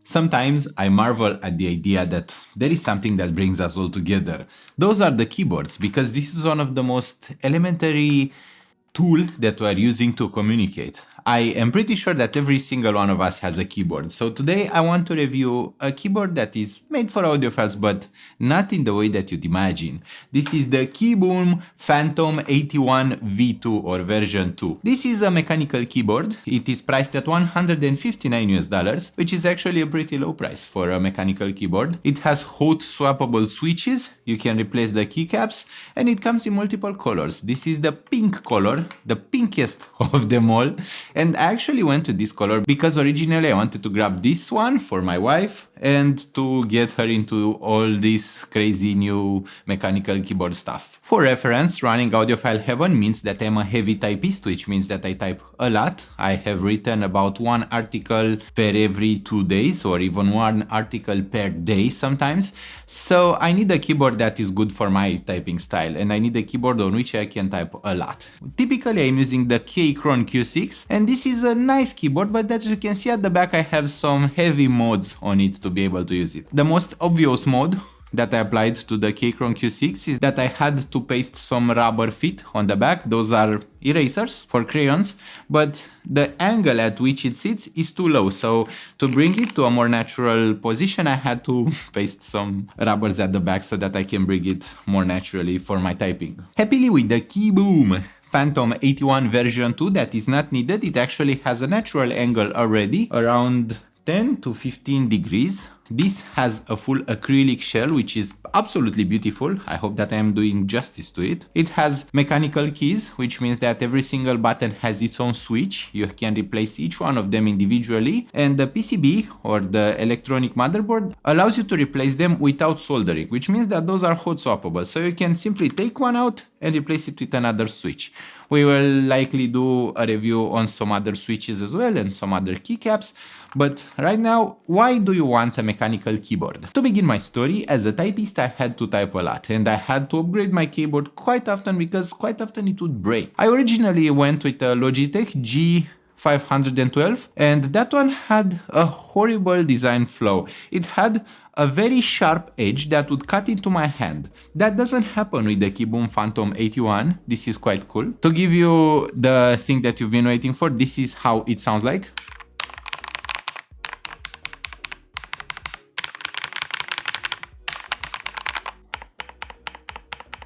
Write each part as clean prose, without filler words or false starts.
Sometimes I marvel at the idea that there is something that brings us all together. Those are the keyboards, because this is one of the most elementary tool that we are using to communicate. I am pretty sure that every single one of us has a keyboard. So today I want to review a keyboard that is made for audiophiles, but not in the way that you'd imagine. This is the KiiBOOM Phantom 81 V2 or version 2. This is a mechanical keyboard. It is priced at $159, which is actually a pretty low price for a mechanical keyboard. It has hot swappable switches. You can replace the keycaps, and it comes in multiple colors. This is the pink color, the pinkest of them all. And I actually went to this color because originally I wanted to grab this one for my wife and to get her into all this crazy new mechanical keyboard stuff. For reference, running Audiophile Heaven means that I'm a heavy typist, which means that I type a lot. I have written about one article per every 2 days, or even one article per day sometimes. So I need a keyboard that is good for my typing style, and I need a keyboard on which I can type a lot. Typically I'm using the Keychron Q6, and this is a nice keyboard, but as you can see at the back I have some heavy mods on it to be able to use it. The most obvious mod that I applied to the Keychron Q6 is that I had to paste some rubber feet on the back. Those are erasers for crayons, but the angle at which it sits is too low. So to bring it to a more natural position, I had to paste some rubbers at the back so that I can bring it more naturally for my typing. Happily with the KiiBOOM Phantom 81 version 2, that is not needed. It actually has a natural angle already, around 10 to 15 degrees. This has a full acrylic shell, which is absolutely beautiful. I hope that I am doing justice to it. It has mechanical keys, which means that every single button has its own switch. You can replace each one of them individually. And the PCB, or the electronic motherboard, allows you to replace them without soldering, which means that those are hot swappable. So you can simply take one out and replace it with another switch. We will likely do a review on some other switches as well and some other keycaps. But right now, why do you want a mechanical keyboard? To begin my story, as a typist I had to type a lot, and I had to upgrade my keyboard quite often because quite often it would break. I originally went with a Logitech G512, and that one had a horrible design flaw. It had a very sharp edge that would cut into my hand. That doesn't happen with the KiiBOOM Phantom 81. This is quite cool. To give you the thing that you've been waiting for, this is how it sounds like.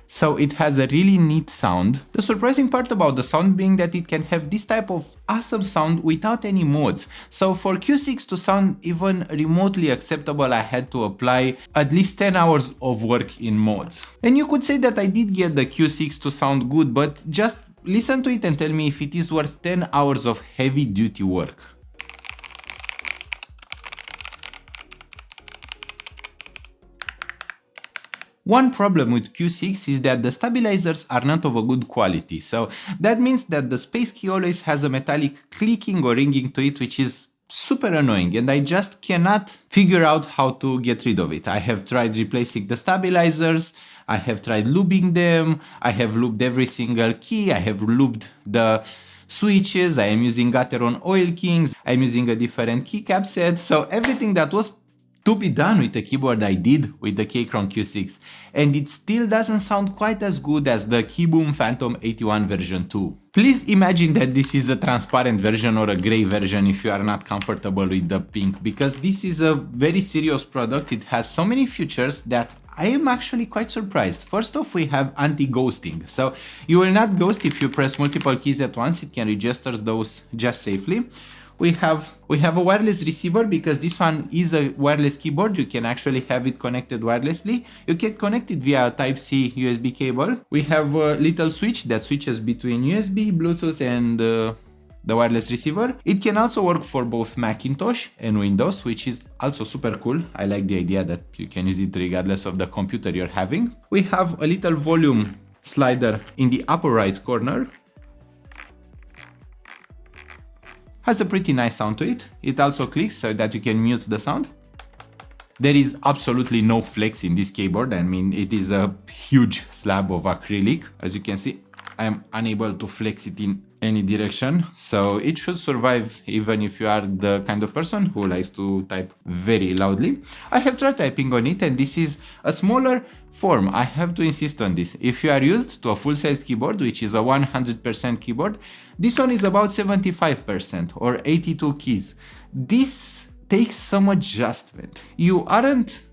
So it has a really neat sound. The surprising part about the sound being that it can have this type of awesome sound without any mods. So for Q6 to sound even remotely acceptable, I had to apply at least 10 hours of work in mods. And you could say that I did get the Q6 to sound good, but just listen to it and tell me if it is worth 10 hours of heavy duty work. One problem with Q6 is that the stabilizers are not of a good quality, so that means that the space key always has a metallic clicking or ringing to it, which is super annoying, and I just cannot figure out how to get rid of it. I have tried replacing the stabilizers, I have tried lubing them, I have lubed every single key, I have lubed the switches, I am using Gateron oil kings, I'm using a different keycap set, so everything that was to be done with the keyboard I did with the Keychron Q6, and it still doesn't sound quite as good as the KiiBOOM Phantom 81 version 2. Please imagine that this is a transparent version or a gray version if you are not comfortable with the pink, because this is a very serious product. It has so many features that I am actually quite surprised. First off, we have anti-ghosting. So you will not ghost if you press multiple keys at once. It can register those just safely. We have a wireless receiver because this one is a wireless keyboard. You can actually have it connected wirelessly. You can connect it via a Type-C USB cable. We have a little switch that switches between USB, Bluetooth, and the wireless receiver. It can also work for both Macintosh and Windows, which is also super cool. I like the idea that you can use it regardless of the computer you're having. We have a little volume slider in the upper right corner. Has a pretty nice sound to it. It also clicks so that you can mute the sound. There is absolutely no flex in this keyboard. I mean, it is a huge slab of acrylic. As you can see, I am unable to flex it in any direction, so it should survive even if you are the kind of person who likes to type very loudly. I have tried typing on it, and this is a smaller form. I have to insist on this. If you are used to a full-sized keyboard, which is a 100% keyboard, this one is about 75% or 82 keys. This takes some adjustment. You aren't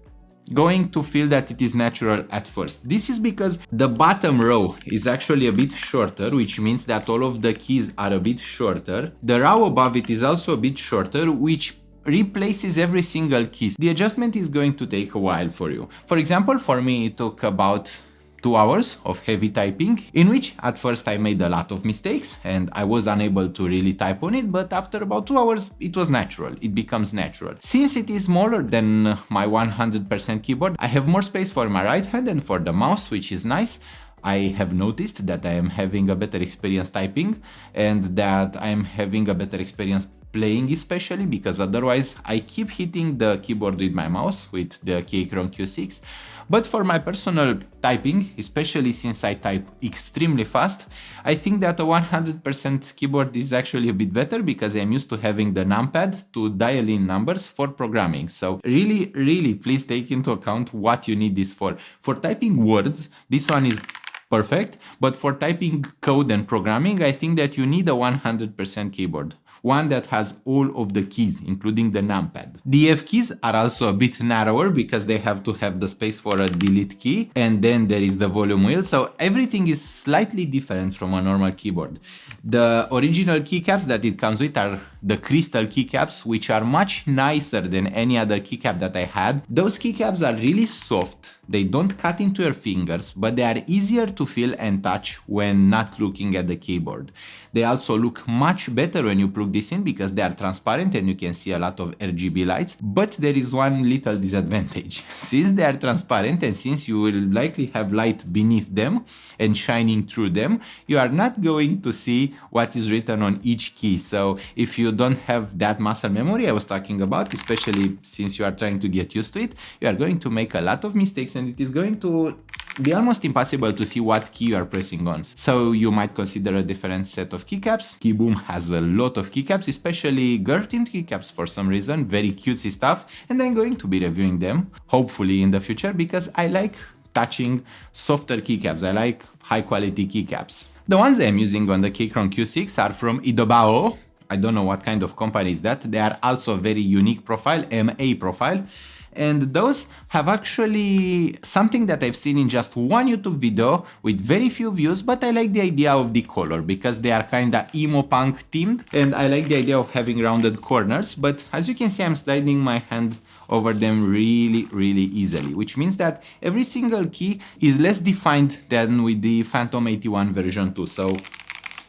going to feel that it is natural at first. This is because the bottom row is actually a bit shorter, which means that all of the keys are a bit shorter. The row above it is also a bit shorter, which replaces every single key. The adjustment is going to take a while for you. For example, for me it took about 2 hours of heavy typing, in which at first I made a lot of mistakes and I was unable to really type on it, but after about 2 hours it was natural, it becomes natural. Since it is smaller than my 100% keyboard, I have more space for my right hand and for the mouse, which is nice. I have noticed that I am having a better experience typing and that I am having a better experience playing, especially because otherwise I keep hitting the keyboard with my mouse with the Keychron Q6. But for my personal typing, especially since I type extremely fast, I think that a 100% keyboard is actually a bit better because I'm used to having the numpad to dial in numbers for programming. So really please take into account what you need this for. For typing words, this one is perfect, but for typing code and programming, I think that you need a 100% keyboard. One that has all of the keys, including the numpad. The F keys are also a bit narrower because they have to have the space for a delete key, and then there is the volume wheel, so everything is slightly different from a normal keyboard. The original keycaps that it comes with are the crystal keycaps, which are much nicer than any other keycap that I had. Those keycaps are really soft, they don't cut into your fingers, but they are easier to feel and touch when not looking at the keyboard. They also look much better when you plug this in because they are transparent and you can see a lot of RGB lights, but there is one little disadvantage. Since they are transparent and since you will likely have light beneath them and shining through them, you are not going to see what is written on each key. So if you don't have that muscle memory I was talking about, especially since you are trying to get used to it, you are going to make a lot of mistakes and it is going to be almost impossible to see what key you are pressing on. So you might consider a different set of keycaps. KiiBOOM has a lot of keycaps, especially girl-themed keycaps for some reason, very cutesy stuff, and I'm going to be reviewing them, hopefully in the future, because I like touching softer keycaps, I like high-quality keycaps. The ones I'm using on the Keychron Q6 are from Audiophile. I don't know what kind of company is that. They are also a very unique profile, MA profile. And those have actually something that I've seen in just one YouTube video with very few views, but I like the idea of the color because they are kinda emo punk themed and I like the idea of having rounded corners, but as you can see I'm sliding my hand over them really easily, which means that every single key is less defined than with the Phantom 81 version 2. So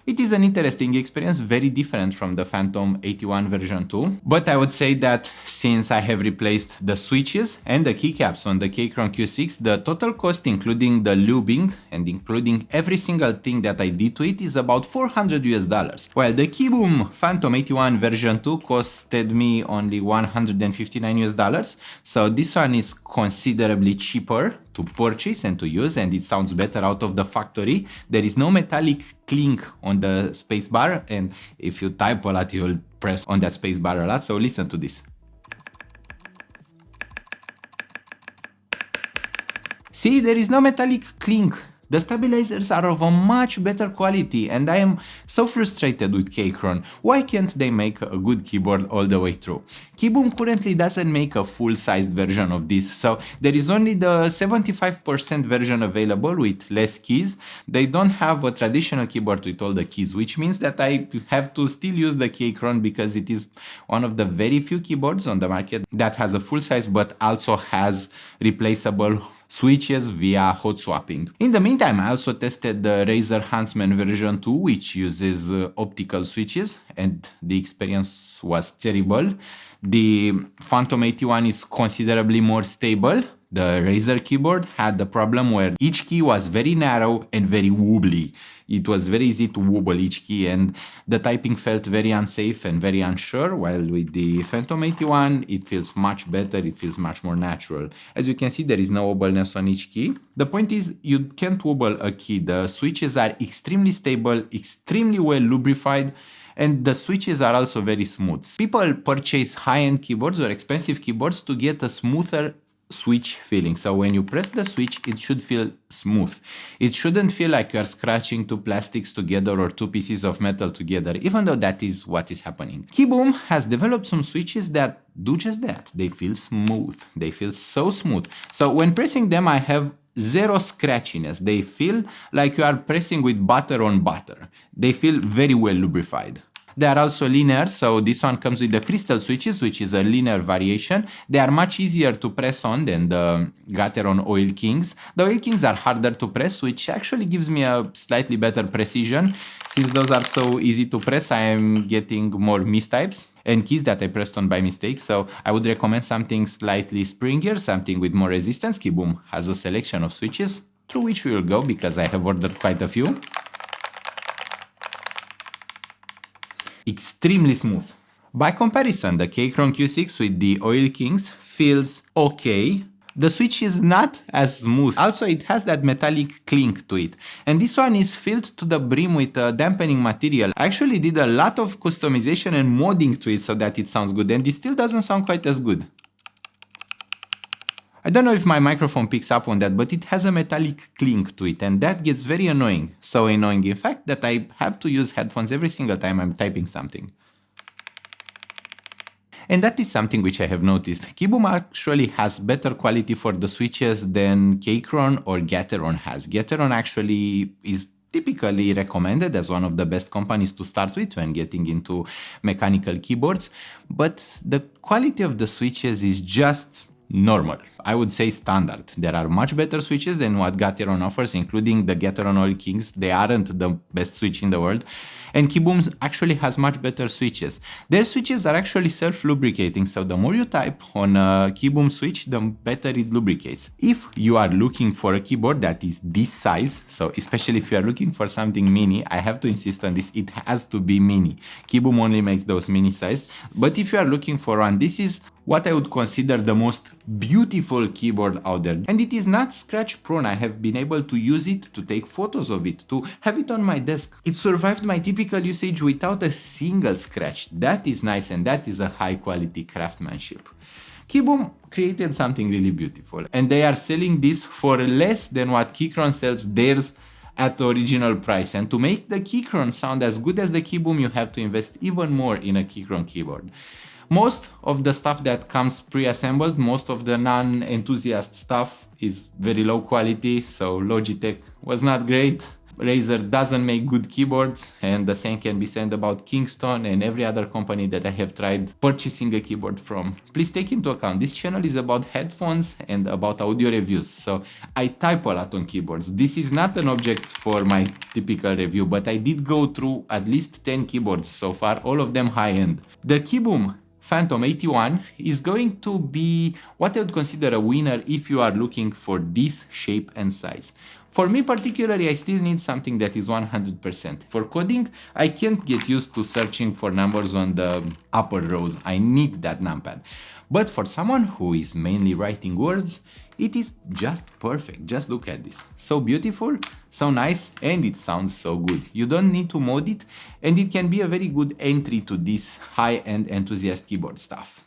it is an interesting experience, very different from the Phantom 81 version 2. But I would say that since I have replaced the switches and the keycaps on the Keychron Q6, the total cost including the lubing and including every single thing that I did to it is about $400 US. While the KiiBOOM Phantom 81 version 2 costed me only $159 US. So this one is considerably cheaper to purchase and to use, and it sounds better out of the factory. There is no metallic clink on the spacebar, and if you type a lot, you will press on that spacebar a lot, so listen to this. See, there is no metallic clink. The stabilizers are of a much better quality and I am so frustrated with Keychron. Why can't they make a good keyboard all the way through? KiiBOOM currently doesn't make a full-sized version of this, so there is only the 75% version available with less keys. They don't have a traditional keyboard with all the keys, which means that I have to still use the Keychron because it is one of the very few keyboards on the market that has a full size but also has replaceable switches via hot swapping. In the meantime, I also tested the Razer Huntsman version 2, which uses optical switches, and the experience was terrible. The Phantom 81 is considerably more stable The Razer keyboard had the problem where each key was very narrow and very wobbly. It was very easy to wobble each key and the typing felt very unsafe and very unsure, while with the Phantom 81 it feels much better, it feels much more natural. As you can see, there is no wobbleness on each key. The point is, you can't wobble a key. The switches are extremely stable, extremely well lubrified, and the switches are also very smooth. People purchase high-end keyboards or expensive keyboards to get a smoother switch feeling. So when you press the switch, it should feel smooth. It shouldn't feel like you're scratching two plastics together or two pieces of metal together, even though that is what is happening. KiiBOOM has developed some switches that do just that. They feel smooth. They feel so smooth. So when pressing them, I have zero scratchiness. They feel like you are pressing with butter on butter. They feel very well lubrified. They are also linear, so this one comes with the crystal switches, which is a linear variation. They are much easier to press on than the Gateron Oil Kings. The Oil Kings are harder to press, which actually gives me a slightly better precision. Since those are so easy to press, I am getting more mistypes and keys that I pressed on by mistake. So I would recommend something slightly springier, something with more resistance. KiiBOOM has a selection of switches, through which we will go because I have ordered quite a few. Extremely smooth. By comparison, the Keychron Q6 with the Oil Kings feels okay. The switch is not as smooth. Also, it has that metallic clink to it. And this one is filled to the brim with a dampening material. I actually did a lot of customization and modding to it so that it sounds good, and it still doesn't sound quite as good. I don't know if my microphone picks up on that, but it has a metallic clink to it, and that gets very annoying. So annoying, in fact, that I have to use headphones every single time I'm typing something. And that is something which I have noticed. KiiBOOM actually has better quality for the switches than Keychron or Gateron has. Gateron actually is typically recommended as one of the best companies to start with when getting into mechanical keyboards, but the quality of the switches is just normal. I would say standard. There are much better switches than what Gateron offers, including the Gateron Oil Kings. They aren't the best switch in the world. And KiiBOOM actually has much better switches. Their switches are actually self-lubricating, so the more you type on a KiiBOOM switch, the better it lubricates. If you are looking for a keyboard that is this size, so especially if you are looking for something mini, I have to insist on this, it has to be mini. KiiBOOM only makes those mini sized. But if you are looking for one, this is what I would consider the most beautiful keyboard out there. And it is not scratch prone. I have been able to use it, to take photos of it, to have it on my desk. It survived my typical usage without a single scratch. That is nice, and that is a high quality craftsmanship. KiiBOOM created something really beautiful, and they are selling this for less than what Keychron sells theirs at the original price. And to make the Keychron sound as good as the KiiBOOM, you have to invest even more in a Keychron keyboard. Most of the stuff that comes pre-assembled, most of the non-enthusiast stuff is very low quality, so Logitech was not great. Razer doesn't make good keyboards, and the same can be said about Kingston and every other company that I have tried purchasing a keyboard from. Please take into account, this channel is about headphones and about audio reviews, so I type a lot on keyboards. This is not an object for my typical review, but I did go through at least 10 keyboards so far, all of them high-end. The KiiBOOM Phantom 81 is going to be what I would consider a winner if you are looking for this shape and size. For me particularly, I still need something that is 100%. For coding, I can't get used to searching for numbers on the upper rows. I need that numpad. But for someone who is mainly writing words, it is just perfect. Just look at this. So beautiful, so nice, and it sounds so good. You don't need to mod it, and it can be a very good entry to this high-end enthusiast keyboard stuff.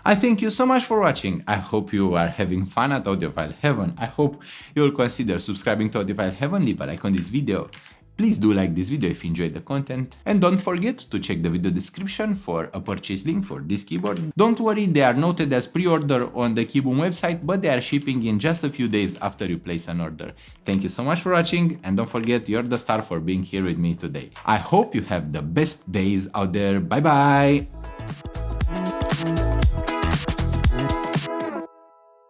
I thank you so much for watching. I hope you are having fun at Audiophile Heaven. I hope you will consider subscribing to Audiophile Heaven, leave a like on this video. Please do like this video if you enjoyed the content, and don't forget to check the video description for a purchase link for this keyboard. Don't worry, they are noted as pre-order on the KiiBOOM website, but they are shipping in just a few days after you place an order. Thank you so much for watching, and don't forget, you're the star for being here with me today. I hope you have the best days out there. Bye bye!